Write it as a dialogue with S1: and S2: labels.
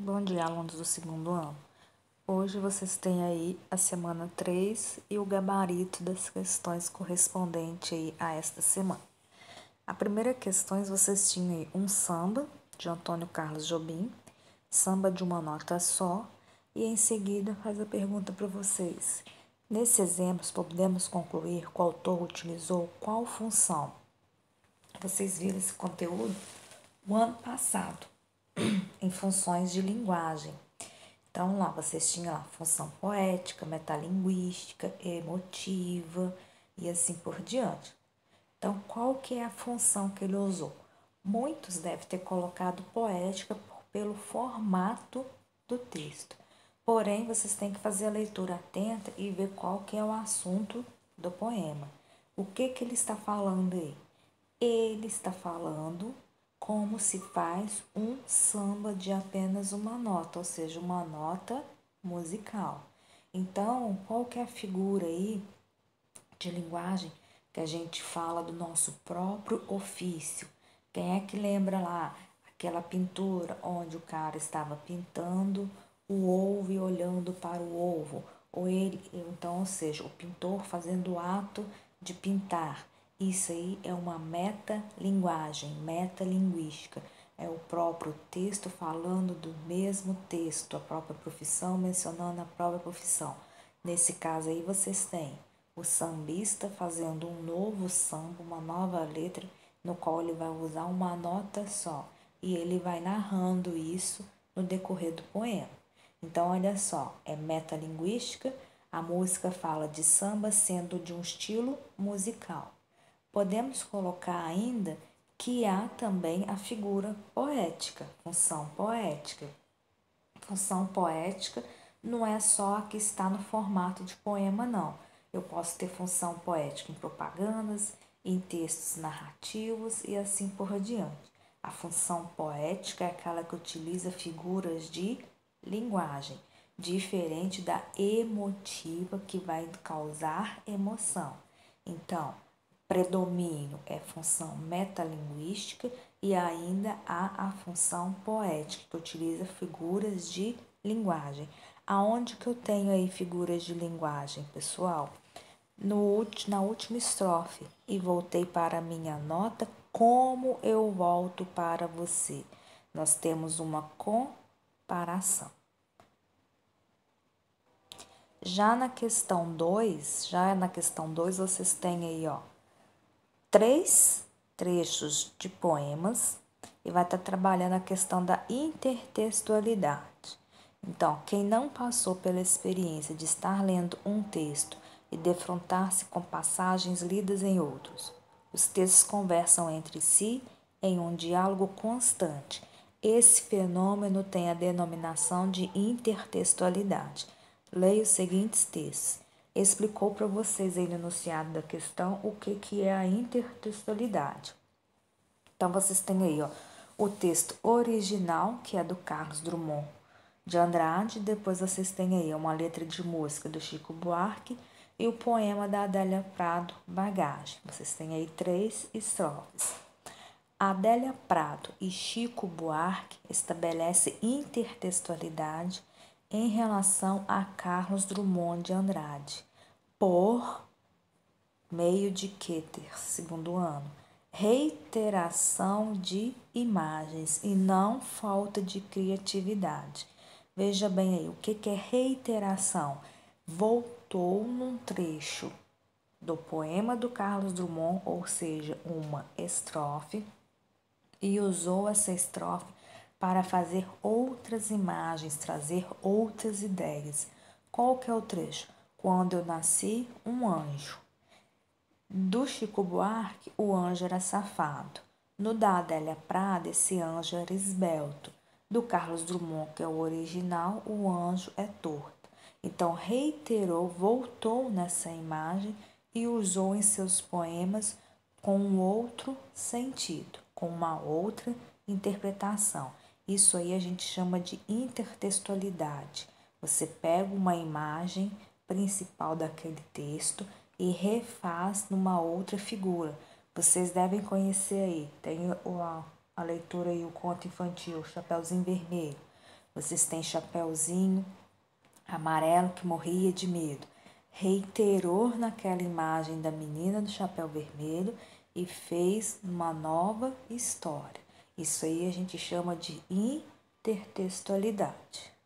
S1: Bom dia, alunos do segundo ano. Hoje vocês têm aí a semana 3 e o gabarito das questões correspondente aí a esta semana. A primeira questão, vocês tinham aí um samba de Antônio Carlos Jobim, samba de uma nota só, e em seguida faz a pergunta para vocês. Nesse exemplo, podemos concluir que o autor utilizou qual função? Vocês viram esse conteúdo o ano passado, em funções de linguagem. Então, lá vocês tinham a função poética, metalinguística, emotiva e assim por diante. Então, qual que é a função que ele usou? Muitos devem ter colocado poética pelo formato do texto. Porém, vocês têm que fazer a leitura atenta e ver qual que é o assunto do poema. O que ele está falando aí? Ele está falando como se faz um samba de apenas uma nota, ou seja, uma nota musical. Então, qual que é a figura aí de linguagem que a gente fala do nosso próprio ofício? Quem é que lembra lá aquela pintura onde o cara estava pintando o ovo e olhando para o ovo? Ou seja, o pintor fazendo o ato de pintar. Isso aí é uma metalinguagem, metalinguística. É o próprio texto falando do mesmo texto, a própria profissão mencionando a própria profissão. Nesse caso aí vocês têm o sambista fazendo um novo samba, uma nova letra, no qual ele vai usar uma nota só. E ele vai narrando isso no decorrer do poema. Então, olha só, é metalinguística, a música fala de samba sendo de um estilo musical. Podemos colocar ainda que há também a figura poética, função poética. Função poética não é só a que está no formato de poema, não. Eu posso ter função poética em propagandas, em textos narrativos e assim por diante. A função poética é aquela que utiliza figuras de linguagem, diferente da emotiva, que vai causar emoção. Então, predomínio é função metalinguística e ainda há a função poética, que utiliza figuras de linguagem. Aonde que eu tenho aí figuras de linguagem, pessoal? Na última estrofe. E voltei para a minha nota, como eu volto para você. Nós temos uma comparação. Já na questão 2, vocês têm aí, ó, 3 trechos de poemas e vai estar trabalhando a questão da intertextualidade. Então, quem não passou pela experiência de estar lendo um texto e defrontar-se com passagens lidas em outros, os textos conversam entre si em um diálogo constante. Esse fenômeno tem a denominação de intertextualidade. Leia os seguintes textos. Explicou para vocês aí no enunciado da questão o que é a intertextualidade. Então, vocês têm aí, ó, o texto original, que é do Carlos Drummond de Andrade, depois vocês têm aí uma letra de música do Chico Buarque e o poema da Adélia Prado, Bagagem. Vocês têm aí 3 estrofes. Adélia Prado e Chico Buarque estabelecem intertextualidade em relação a Carlos Drummond de Andrade, por meio de Keter, segundo ano. Reiteração de imagens e não falta de criatividade. Veja bem aí, o que é reiteração? Voltou num trecho do poema do Carlos Drummond, ou seja, uma estrofe, e usou essa estrofe para fazer outras imagens, trazer outras ideias. Qual que é o trecho? Quando eu nasci, um anjo. Do Chico Buarque, o anjo era safado. No da Adélia Prada, esse anjo era esbelto. Do Carlos Drummond, que é o original, o anjo é torto. Então, reiterou, voltou nessa imagem e usou em seus poemas com um outro sentido, com uma outra interpretação. Isso aí a gente chama de intertextualidade. Você pega uma imagem principal daquele texto e refaz numa outra figura. Vocês devem conhecer aí, tem a leitura aí, o conto infantil, Chapeuzinho Vermelho. Vocês têm Chapeuzinho Amarelo que morria de medo. Reiterou naquela imagem da menina do chapéu vermelho e fez uma nova história. Isso aí a gente chama de intertextualidade.